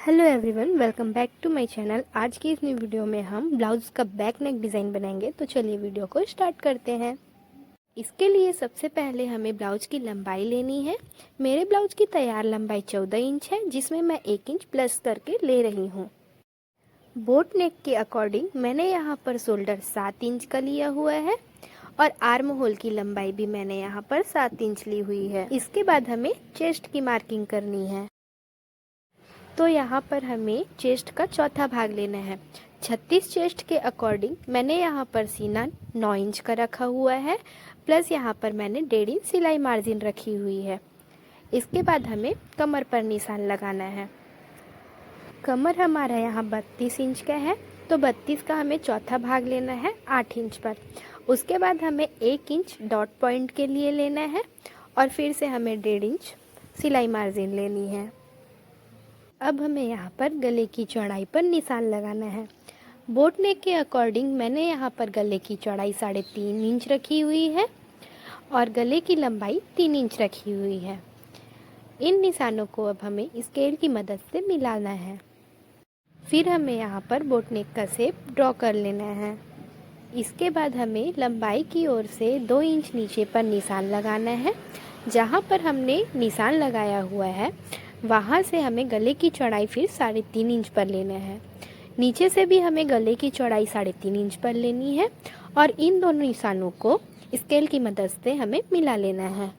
Hello everyone, welcome back to my channel. आज की इस नई वीडियो में हम ब्लाउज का बैक नेक डिज़ाइन बनाएंगे। तो चलिए वीडियो को स्टार्ट करते हैं। इसके लिए सबसे पहले हमें ब्लाउज की लंबाई लेनी है। मेरे ब्लाउज की तैयार लंबाई 14 इंच है, जिसमें मैं 1 इंच प्लस करके ले रही हूँ। बोट नेक के अकॉर्डिंग मैंने यहाँ पर शोल्डर 7 इंच का लिया हुआ है और आर्म होल की लंबाई भी मैंने यहाँ पर 7 इंच ली हुई है। इसके बाद हमें चेस्ट की मार्किंग करनी है। तो यहाँ पर हमें चेस्ट का चौथा भाग लेना है। 36 चेस्ट के अकॉर्डिंग मैंने यहाँ पर सीना 9 इंच का रखा हुआ है, प्लस यहाँ पर मैंने 1.5 इंच सिलाई मार्जिन रखी हुई है। इसके बाद हमें कमर पर निशान लगाना है। कमर हमारा यहाँ 32 इंच का है, तो 32 का हमें चौथा भाग लेना है 8 इंच पर। उसके बाद हमें 1 इंच डॉट पॉइंट के लिए लेना है और फिर से हमें 1.5 इंच सिलाई मार्जिन लेनी है। अब हमें यहाँ पर गले की चौड़ाई पर निशान लगाना है। बोट नेक के अकॉर्डिंग मैंने यहाँ पर गले की चौड़ाई 3.5 इंच रखी हुई है और गले की लंबाई 3 इंच रखी हुई है। इन निशानों को अब हमें स्केल की मदद से मिलाना है। फिर हमें यहाँ पर बोट नेक का शेप ड्रॉ कर लेना है। इसके बाद हमें लंबाई की ओर से 2 इंच नीचे पर निशान लगाना है। जहाँ पर हमने निशान लगाया हुआ है वहाँ से हमें गले की चौड़ाई फिर 3.5 इंच पर लेना है। नीचे से भी हमें गले की चौड़ाई 3.5 इंच पर लेनी है और इन दोनों निशानों को स्केल की मदद से हमें मिला लेना है।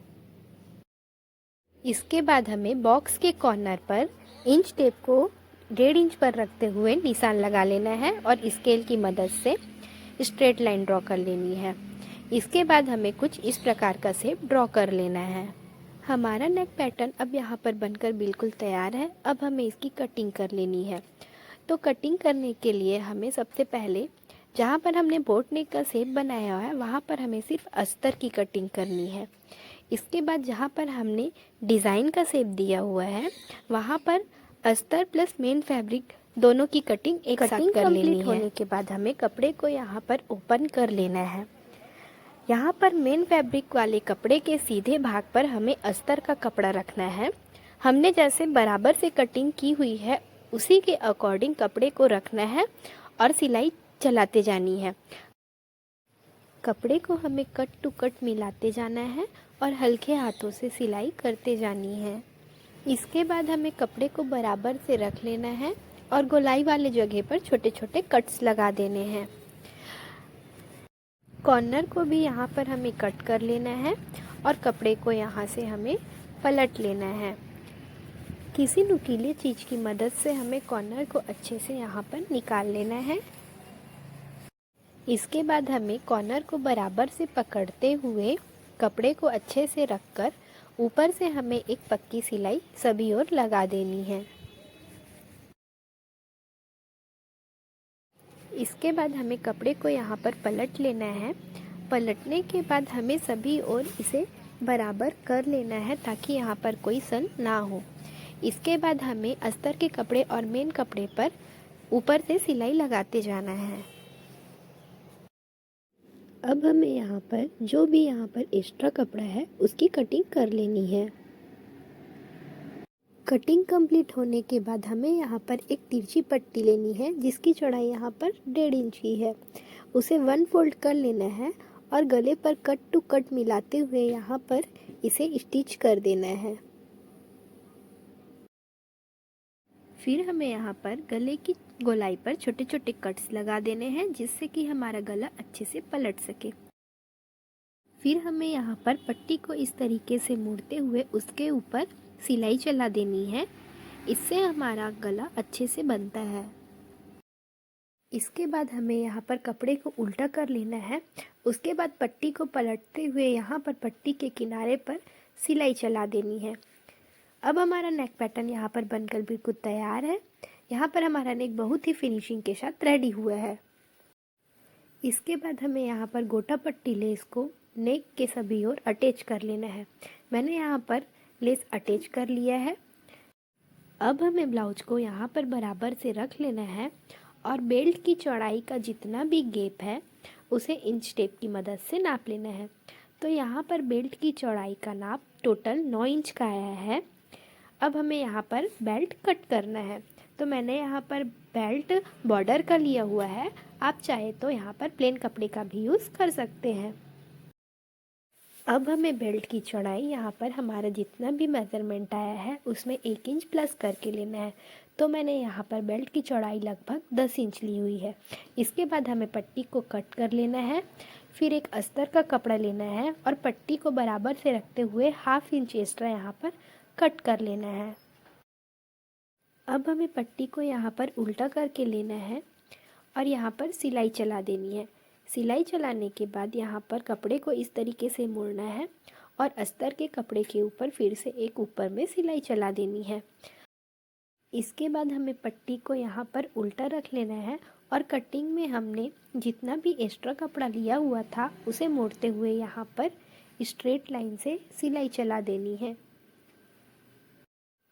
इसके बाद हमें बॉक्स के कॉर्नर पर इंच टेप को 1.5 इंच पर रखते हुए निशान लगा लेना है और स्केल की मदद से स्ट्रेट लाइन ड्रॉ कर लेनी है। इसके बाद हमें कुछ इस प्रकार का शेप ड्रॉ कर लेना है। हमारा नेक पैटर्न अब यहाँ पर बनकर बिल्कुल तैयार है। अब हमें इसकी कटिंग कर लेनी है। तो कटिंग करने के लिए हमें सबसे पहले जहाँ पर हमने बोट नेक का शेप बनाया हुआ है वहाँ पर हमें सिर्फ अस्तर की कटिंग करनी है। इसके बाद जहाँ पर हमने डिज़ाइन का शेप दिया हुआ है वहाँ पर अस्तर प्लस मेन फैब्रिक दोनों की कटिंग एक साथ कर लेनी है। होने के बाद हमें कपड़े को यहाँ पर ओपन कर लेना है। यहाँ पर मेन फैब्रिक वाले कपड़े के सीधे भाग पर हमें अस्तर का कपड़ा रखना है। हमने जैसे बराबर से कटिंग की हुई है उसी के अकॉर्डिंग कपड़े को रखना है और सिलाई चलाते जानी है। कपड़े को हमें कट टू कट मिलाते जाना है और हल्के हाथों से सिलाई करते जानी है। इसके बाद हमें कपड़े को बराबर से रख लेना है और गोलाई वाले जगह पर छोटे छोटे कट्स लगा देने हैं। कॉर्नर को भी यहाँ पर हमें कट कर लेना है और कपड़े को यहाँ से हमें पलट लेना है। किसी नुकीली चीज़ की मदद से हमें कॉर्नर को अच्छे से यहाँ पर निकाल लेना है। इसके बाद हमें कॉर्नर को बराबर से पकड़ते हुए कपड़े को अच्छे से रखकर ऊपर से हमें एक पक्की सिलाई सभी ओर लगा देनी है। इसके बाद हमें कपड़े को यहाँ पर पलट लेना है। पलटने के बाद हमें सभी ओर इसे बराबर कर लेना है ताकि यहाँ पर कोई सन ना हो। इसके बाद हमें अस्तर के कपड़े और मेन कपड़े पर ऊपर से सिलाई लगाते जाना है। अब हमें यहाँ पर जो भी यहाँ पर एक्स्ट्रा कपड़ा है उसकी कटिंग कर लेनी है। कटिंग कंप्लीट होने के बाद हमें यहाँ पर एक तिरछी पट्टी लेनी है जिसकी चौड़ाई यहाँ पर 1.5 इंच की है। उसे 1 फोल्ड कर लेना है और गले पर कट टू कट मिलाते हुए यहाँ पर इसे स्टिच कर देना है। फिर हमें यहाँ पर गले की गोलाई पर छोटे छोटे कट्स लगा देने हैं जिससे कि हमारा गला अच्छे से पलट सके। फिर हमें यहाँ पर पट्टी को इस तरीके से मोड़ते हुए उसके ऊपर सिलाई चला देनी है। इससे हमारा गला अच्छे से बनता है। इसके बाद हमें यहाँ पर कपड़े को उल्टा कर लेना है। उसके बाद पट्टी को पलटते हुए यहाँ पर पट्टी के किनारे पर सिलाई चला देनी है। अब हमारा नेक पैटर्न यहाँ पर बनकर बिल्कुल तैयार है। यहाँ पर हमारा नेक बहुत ही फिनिशिंग के साथ रेडी हुआ है। इसके बाद हमें यहाँ पर गोटा पट्टी लेस को नेक के सभी ओर अटैच कर लेना है। मैंने यहाँ पर लेस अटैच कर लिया है। अब हमें ब्लाउज को यहाँ पर बराबर से रख लेना है और बेल्ट की चौड़ाई का जितना भी गैप है उसे इंच टेप की मदद से नाप लेना है। तो यहाँ पर बेल्ट की चौड़ाई का नाप टोटल 9 इंच का आया है। अब हमें यहाँ पर बेल्ट कट करना है। तो मैंने यहाँ पर बेल्ट बॉर्डर का लिया हुआ है, आप चाहे तो यहाँ पर प्लेन कपड़े का भी यूज़ कर सकते हैं। अब हमें बेल्ट की चौड़ाई यहाँ पर हमारा जितना भी मेज़रमेंट आया है उसमें 1 इंच प्लस करके लेना है। तो मैंने यहाँ पर बेल्ट की चौड़ाई लगभग 10 इंच ली हुई है। इसके बाद हमें पट्टी को कट कर लेना है। फिर एक अस्तर का कपड़ा लेना है और पट्टी को बराबर से रखते हुए 1/2 इंच एक्स्ट्रा यहाँ पर कट कर लेना है। अब हमें पट्टी को यहाँ पर उल्टा करके लेना है और यहाँ पर सिलाई चला देनी है। सिलाई चलाने के बाद यहाँ पर कपड़े को इस तरीके से मोड़ना है और अस्तर के कपड़े के ऊपर फिर से एक ऊपर में सिलाई चला देनी है। इसके बाद हमें पट्टी को यहाँ पर उल्टा रख लेना है और कटिंग में हमने जितना भी एक्स्ट्रा कपड़ा लिया हुआ था उसे मोड़ते हुए यहाँ पर स्ट्रेट लाइन से सिलाई चला देनी है।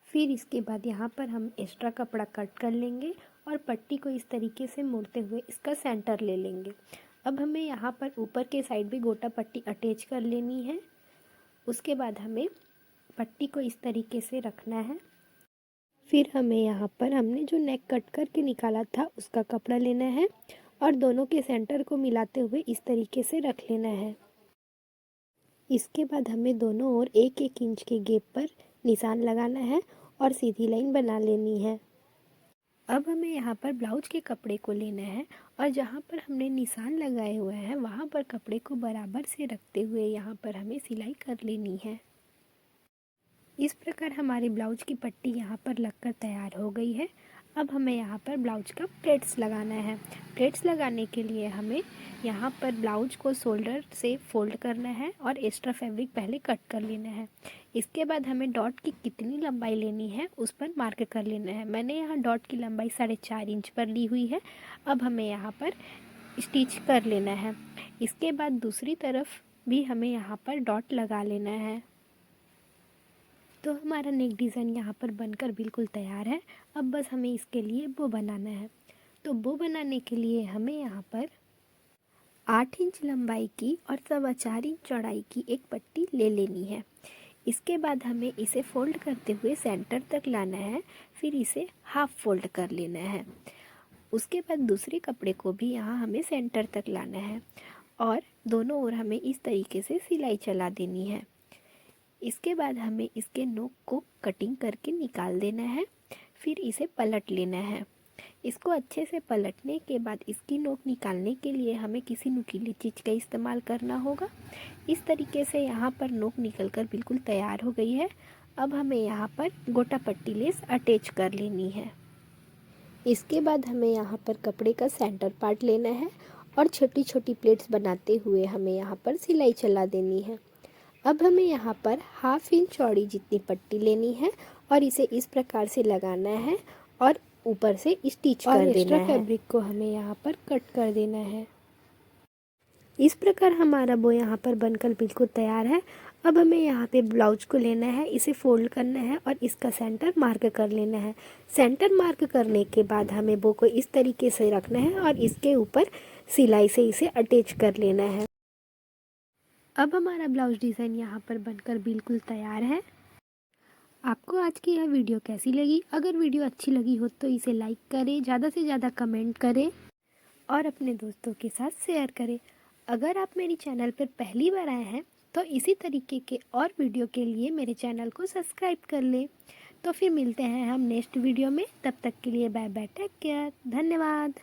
फिर इसके बाद यहाँ पर हम एक्स्ट्रा कपड़ा कट कर लेंगे और पट्टी को इस तरीके से मोड़ते हुए इसका सेंटर ले लेंगे। अब हमें यहाँ पर ऊपर के साइड भी गोटा पट्टी अटैच कर लेनी है। उसके बाद हमें पट्टी को इस तरीके से रखना है। फिर हमें यहाँ पर हमने जो नेक कट करके निकाला था उसका कपड़ा लेना है और दोनों के सेंटर को मिलाते हुए इस तरीके से रख लेना है। इसके बाद हमें दोनों ओर 1-1 इंच के गैप पर निशान लगाना है और सीधी लाइन बना लेनी है। अब हमें यहाँ पर ब्लाउज के कपड़े को लेना है और जहाँ पर हमने निशान लगाए हुए हैं वहाँ पर कपड़े को बराबर से रखते हुए यहाँ पर हमें सिलाई कर लेनी है। इस प्रकार हमारी ब्लाउज की पट्टी यहाँ पर लगकर तैयार हो गई है। अब हमें यहाँ पर ब्लाउज का प्लेट्स लगाना है। प्लेट्स लगाने के लिए हमें यहाँ पर ब्लाउज को शोल्डर से फोल्ड करना है और एक्स्ट्रा फैब्रिक पहले कट कर लेना है। इसके बाद हमें डॉट की कितनी लंबाई लेनी है उस पर मार्क कर लेना है। मैंने यहाँ डॉट की लंबाई 4.5 इंच पर ली हुई है। अब हमें यहाँ पर स्टिच कर लेना है। इसके बाद दूसरी तरफ भी हमें यहाँ पर डॉट लगा लेना है। तो हमारा नेक डिज़ाइन यहाँ पर बनकर बिल्कुल तैयार है। अब बस हमें इसके लिए बो बनाना है। तो बो बनाने के लिए हमें यहाँ पर 8 इंच लंबाई की और 4.25 इंच चौड़ाई की एक पट्टी ले लेनी है। इसके बाद हमें इसे फोल्ड करते हुए सेंटर तक लाना है। फिर इसे हाफ फोल्ड कर लेना है। उसके बाद दूसरे कपड़े को भी यहाँ हमें सेंटर तक लाना है और दोनों ओर हमें इस तरीके से सिलाई चला देनी है। इसके बाद हमें इसके नोक को कटिंग करके निकाल देना है। फिर इसे पलट लेना है। इसको अच्छे से पलटने के बाद इसकी नोक निकालने के लिए हमें किसी नुकीली चीज़ का इस्तेमाल करना होगा। इस तरीके से यहाँ पर नोक निकलकर बिल्कुल तैयार हो गई है। अब हमें यहाँ पर गोटा पट्टी लेस अटैच कर लेनी है। इसके बाद हमें यहाँ पर कपड़े का सेंटर पार्ट लेना है और छोटी छोटी प्लेट्स बनाते हुए हमें यहाँ पर सिलाई चला देनी है। अब हमें यहाँ पर 1/2 इंच चौड़ी जितनी पट्टी लेनी है और इसे इस प्रकार से लगाना है और ऊपर से स्टिच कर देना है। एक्स्ट्रा फैब्रिक को हमें यहाँ पर कट कर देना है। इस प्रकार हमारा बो यहाँ पर बनकर बिल्कुल तैयार है। अब हमें यहाँ पे ब्लाउज को लेना है, इसे फोल्ड करना है और इसका सेंटर मार्क कर लेना है। सेंटर मार्क करने के बाद हमें बो को इस तरीके से रखना है और इसके ऊपर सिलाई से इसे अटैच कर लेना है। अब हमारा ब्लाउज डिज़ाइन यहाँ पर बनकर बिल्कुल तैयार है। आपको आज की यह वीडियो कैसी लगी? अगर वीडियो अच्छी लगी हो तो इसे लाइक करें, ज़्यादा से ज़्यादा कमेंट करें और अपने दोस्तों के साथ शेयर करें। अगर आप मेरी चैनल पर पहली बार आए हैं तो इसी तरीके के और वीडियो के लिए मेरे चैनल को सब्सक्राइब कर लें। तो फिर मिलते हैं हम नेक्स्ट वीडियो में। तब तक के लिए बाय बाय, टेक केयर, धन्यवाद।